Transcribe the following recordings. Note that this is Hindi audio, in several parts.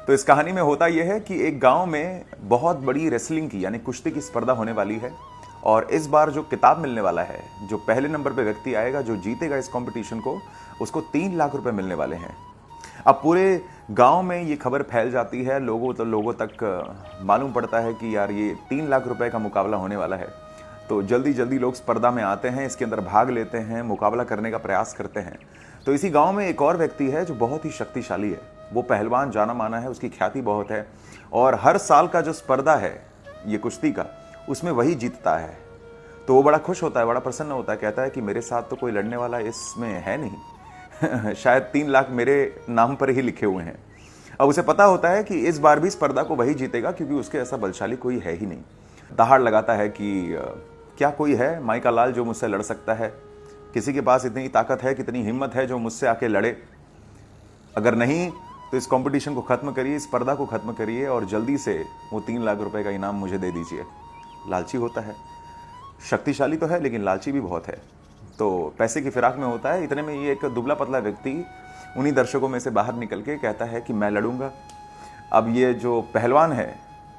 तो इस कहानी में होता यह है कि एक गांव में बहुत बड़ी रेसलिंग की यानी कुश्ती की स्पर्धा होने वाली है और इस बार जो किताब मिलने वाला है, जो पहले नंबर पे व्यक्ति आएगा, जो जीतेगा इस कंपटीशन को, उसको 3 लाख रुपए मिलने वाले हैं। अब पूरे गांव में ये खबर फैल जाती है, लोगों तक मालूम पड़ता है कि यार ये 3 लाख रुपए का मुकाबला होने वाला है। तो जल्दी जल्दी लोग स्पर्धा में आते हैं, इसके अंदर भाग लेते हैं, मुकाबला करने का प्रयास करते हैं। तो इसी गांव में एक और व्यक्ति है जो बहुत ही शक्तिशाली है, वो पहलवान जाना माना है, उसकी ख्याति बहुत है और हर साल का जो स्पर्धा है ये कुश्ती का, उसमें वही जीतता है। तो वो बड़ा खुश होता है, बड़ा प्रसन्न होता है, कहता है कि मेरे साथ तो कोई लड़ने वाला इसमें है नहीं शायद 3 लाख मेरे नाम पर ही लिखे हुए हैं। अब उसे पता होता है कि इस बार भी स्पर्धा को वही जीतेगा क्योंकि उसके ऐसा बलशाली कोई है ही नहीं। दहाड़ लगाता है कि क्या कोई है माई का लाल जो मुझसे लड़ सकता है? किसी के पास इतनी ताकत है, कितनी हिम्मत है जो मुझसे आके लड़े? अगर नहीं तो इस कंपटीशन को खत्म करिए, इस स्पर्धा को खत्म करिए और जल्दी से वो 3 लाख रुपए का इनाम मुझे दे दीजिए। लालची होता है, शक्तिशाली तो है लेकिन लालची भी बहुत है, तो पैसे की फिराक में होता है। इतने में ये एक दुबला पतला व्यक्ति उन्हीं दर्शकों में से बाहर निकल के कहता है कि मैं लड़ूंगा। अब ये जो पहलवान है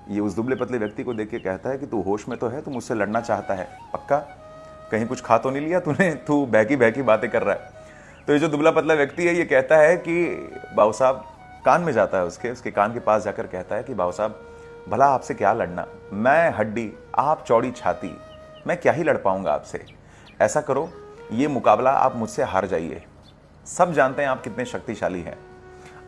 ये उस दुबले पतले व्यक्ति को देख के कहता है कि तू होश में तो है, तू मुझसे लड़ना चाहता है पक्का? कहीं कुछ खा तो नहीं लिया तूने? तू बहकी बहकी बातें कर रहा है। तो ये जो दुबला पतला व्यक्ति है ये कहता है कि बाबू साहब, कान में जाता है उसके कान के पास जाकर कहता है कि बाबू साहब, भला आपसे क्या लड़ना, मैं हड्डी, आप चौड़ी छाती, मैं क्या ही लड़ पाऊंगा आपसे। ऐसा करो, ये मुकाबला आप मुझसे हार जाइए, सब जानते हैं आप कितने शक्तिशाली हैं।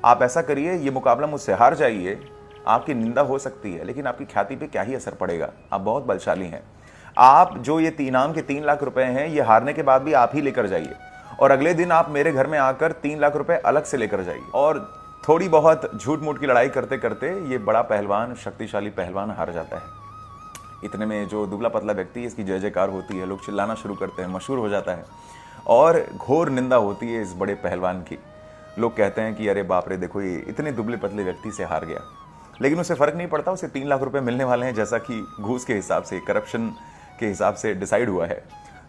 आप ऐसा करिए, ये मुकाबला मुझसे हार जाइए, आपकी निंदा हो सकती है लेकिन आपकी ख्याति पे क्या ही असर पड़ेगा, आप बहुत बलशाली हैं। आप जो ये इनाम के 3 लाख रुपए हैं ये हारने के बाद भी आप ही लेकर जाइए और अगले दिन आप मेरे घर में आकर 3 लाख रुपए अलग से लेकर जाइए। और थोड़ी बहुत झूठ मूठ की लड़ाई करते करते ये बड़ा पहलवान, शक्तिशाली पहलवान हार जाता है। इतने में जो दुबला पतला व्यक्ति है इसकी जय जयकार होती है, लोग चिल्लाना शुरू करते हैं, मशहूर हो जाता है और घोर निंदा होती है इस बड़े पहलवान की। लोग कहते हैं कि अरे बाप रे, देखो ये इतने दुबले पतले व्यक्ति से हार गया। लेकिन उसे फर्क नहीं पड़ता, उसे 3 लाख रुपए मिलने वाले हैं, जैसा कि घूस के हिसाब से, करप्शन के हिसाब से डिसाइड हुआ है।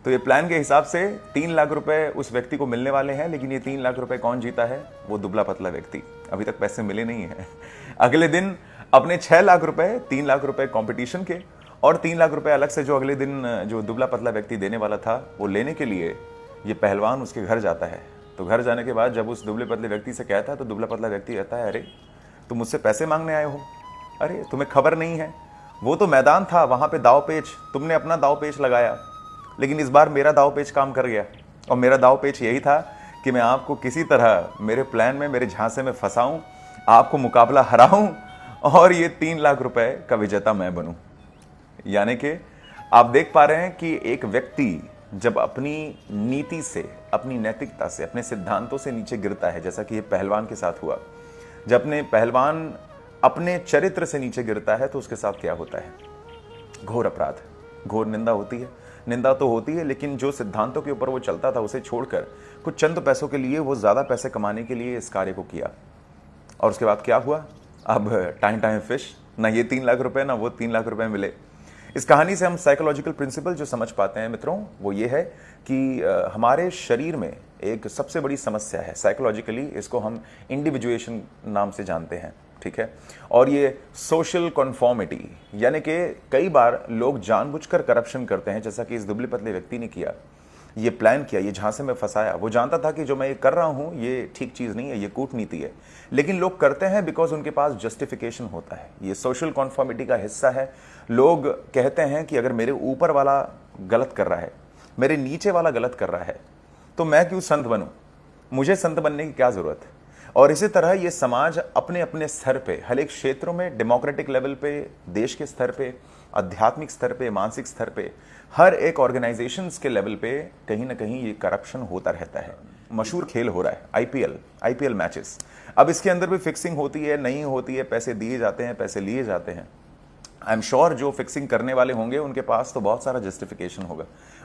तो ये प्लान के हिसाब से 3 लाख रुपए उस व्यक्ति को मिलने वाले हैं। लेकिन ये 3 लाख रुपए कौन जीता है? वो दुबला पतला व्यक्ति। अभी तक पैसे मिले नहीं है। अगले दिन अपने 6 लाख रुपए, 3 लाख रुपए कॉम्पिटिशन के और 3 लाख रुपए अलग से जो अगले दिन जो दुबला पतला व्यक्ति देने वाला था वो लेने के लिए ये पहलवान उसके घर जाता है। तो घर जाने के बाद जब उस दुबले पतले व्यक्ति से कहता है तो दुबला पतला व्यक्ति कहता है, अरे तुम मुझसे पैसे मांगने आए हो? अरे तुम्हें खबर नहीं है, वो तो मैदान था, वहां पे दाव पेच, तुमने अपना दाव पेच लगाया, लेकिन इस बार मेरा दाव पेच काम कर गया। और मेरा दाव पेच यही था कि मैं आपको किसी तरह मेरे प्लान में, मेरे झांसे में फंसाऊं, आपको मुकाबला हराऊं और ये 3 लाख रुपए का विजेता मैं बनूं। यानी कि आप देख पा रहे हैं कि एक व्यक्ति जब अपनी नीति से, अपनी नैतिकता से, अपने सिद्धांतों से नीचे गिरता है, जैसा कि ये पहलवान के साथ हुआ, जब अपने पहलवान अपने चरित्र से नीचे गिरता है तो उसके साथ क्या होता है? घोर अपराध, घोर निंदा होती है। निंदा तो होती है लेकिन जो सिद्धांतों के ऊपर वो चलता था उसे छोड़कर कुछ चंद पैसों के लिए, वो ज्यादा पैसे कमाने के लिए इस कार्य को किया। और उसके बाद क्या हुआ? अब टाइम टाइम फिश, ना ये 3 लाख रुपए ना वो 3 लाख रुपए मिले। इस कहानी से हम साइकोलॉजिकल प्रिंसिपल जो समझ पाते हैं मित्रों, वो ये है कि हमारे शरीर में एक सबसे बड़ी समस्या है साइकोलॉजिकली, इसको हम इंडिविजुएशन नाम से जानते हैं, ठीक है। और ये सोशल कॉन्फॉर्मिटी, यानी कि कई बार लोग जानबूझकर करप्शन करते हैं, जैसा कि इस दुबले पतले व्यक्ति ने किया, ये प्लान किया, ये झांसे में फंसाया। वो जानता था कि जो मैं ये कर रहा हूं ये ठीक चीज नहीं है, ये कूटनीति है, लेकिन लोग करते हैं बिकॉज उनके पास जस्टिफिकेशन होता है। ये सोशल कॉन्फॉर्मिटी का हिस्सा है। लोग कहते हैं कि अगर मेरे ऊपर वाला गलत कर रहा है, मेरे नीचे वाला गलत कर रहा है, तो मैं क्यों संत बनूं? मुझे संत बनने की क्या जरूरत है? और इसी तरह ये समाज अपने अपने स्तर पे, हर एक क्षेत्रों में, डेमोक्रेटिक लेवल पे, देश के स्तर पे, आध्यात्मिक स्तर पे, मानसिक स्तर पे, हर एक ऑर्गेनाइजेशंस के लेवल पे कहीं ना कहीं ये करप्शन होता रहता है। मशहूर खेल हो रहा है आईपीएल मैचेस। अब इसके अंदर भी फिक्सिंग होती है, नहीं होती है, पैसे दिए जाते हैं, पैसे लिए जाते हैं। आई एम श्योर जो फिक्सिंग करने वाले होंगे उनके पास तो बहुत सारा जस्टिफिकेशन होगा।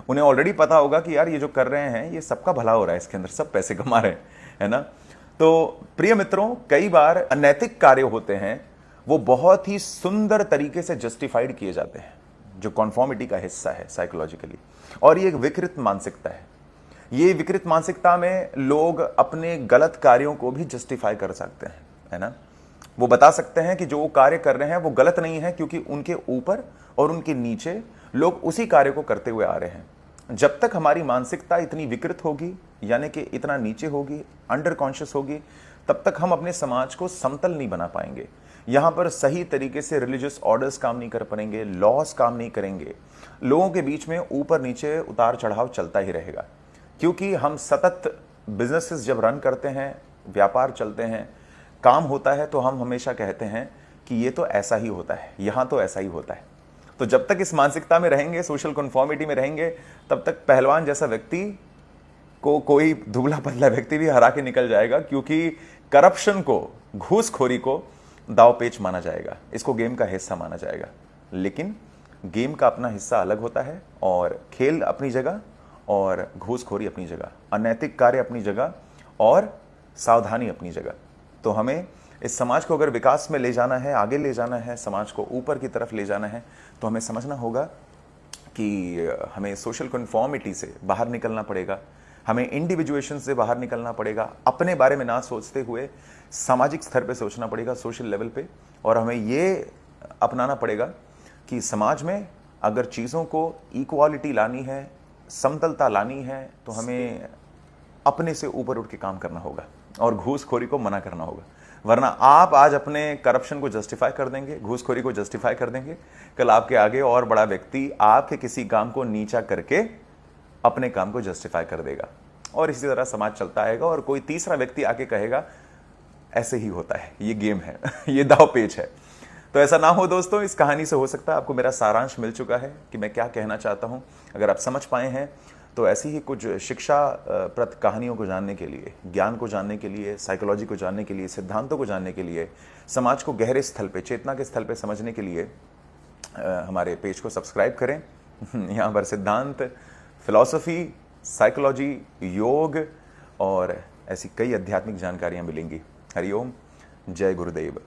उन्हें ऑलरेडी पता होगा कि यार ये जो कर रहे हैं ये सबका भला हो रहा है, इसके अंदर सब पैसे कमा रहे हैं, है ना। तो प्रिय मित्रों, कई बार अनैतिक कार्य होते हैं, वो बहुत ही सुंदर तरीके से जस्टिफाइड किए जाते हैं, जो कॉन्फॉर्मिटी का हिस्सा है साइकोलॉजिकली। और ये एक विकृत मानसिकता है। ये विकृत मानसिकता में लोग अपने गलत कार्यों को भी जस्टिफाई कर सकते हैं, है ना। वो बता सकते हैं कि जो वो कार्य कर रहे हैं वो गलत नहीं है, क्योंकि उनके ऊपर और उनके नीचे लोग उसी कार्य को करते हुए आ रहे हैं। जब तक हमारी मानसिकता इतनी विकृत होगी, यानी कि इतना नीचे होगी, अंडर कॉन्शियस होगी, तब तक हम अपने समाज को समतल नहीं बना पाएंगे। यहां पर सही तरीके से रिलीजियस ऑर्डर्स काम नहीं कर पाएंगे, लॉस काम नहीं करेंगे, लोगों के बीच में ऊपर नीचे उतार चढ़ाव चलता ही रहेगा। क्योंकि हम सतत बिजनेसेस जब रन करते हैं, व्यापार चलते हैं, काम होता है, तो हम हमेशा कहते हैं कि ये तो ऐसा ही होता है, यहां तो ऐसा ही होता है। तो जब तक इस मानसिकता में रहेंगे, सोशल कन्फॉर्मिटी में रहेंगे, तब तक पहलवान जैसा व्यक्ति को कोई दुबला पतला व्यक्ति भी हरा के निकल जाएगा, क्योंकि करप्शन को, घूसखोरी को दांवपेच माना जाएगा, इसको गेम का हिस्सा माना जाएगा। लेकिन गेम का अपना हिस्सा अलग होता है, और खेल अपनी जगह और घूसखोरी अपनी जगह, अनैतिक कार्य अपनी जगह और सावधानी अपनी जगह। तो हमें इस समाज को अगर विकास में ले जाना है, आगे ले जाना है, समाज को ऊपर की तरफ ले जाना है, तो हमें समझना होगा कि हमें सोशल कन्फॉर्मिटी से बाहर निकलना पड़ेगा, हमें इंडिविजुएशन से बाहर निकलना पड़ेगा, अपने बारे में ना सोचते हुए सामाजिक स्तर पे सोचना पड़ेगा, सोशल लेवल पे। और हमें ये अपनाना पड़ेगा कि समाज में अगर चीज़ों को इक्वालिटी लानी है, समतलता लानी है, तो हमें अपने से ऊपर उठ के काम करना होगा और घूसखोरी को मना करना होगा। वरना आप आज अपने करप्शन को जस्टिफाई कर देंगे, घूसखोरी को जस्टिफाई कर देंगे, कल आपके आगे और बड़ा व्यक्ति आपके किसी काम को नीचा करके अपने काम को जस्टिफाई कर देगा, और इसी तरह समाज चलता आएगा। और कोई तीसरा व्यक्ति आके कहेगा ऐसे ही होता है, ये गेम है, ये दांवपेच है। तो ऐसा ना हो दोस्तों। इस कहानी से हो सकता है आपको मेरा सारांश मिल चुका है कि मैं क्या कहना चाहता हूं। अगर आप समझ पाए हैं तो ऐसी ही कुछ शिक्षाप्रद कहानियों को जानने के लिए, ज्ञान को जानने के लिए, साइकोलॉजी को जानने के लिए, सिद्धांतों को जानने के लिए, समाज को गहरे स्थल पे, चेतना के स्थल पे समझने के लिए हमारे पेज को सब्सक्राइब करें। यहाँ पर सिद्धांत, फिलॉसफी, साइकोलॉजी, योग और ऐसी कई आध्यात्मिक जानकारियाँ मिलेंगी। हरिओम, जय गुरुदेव।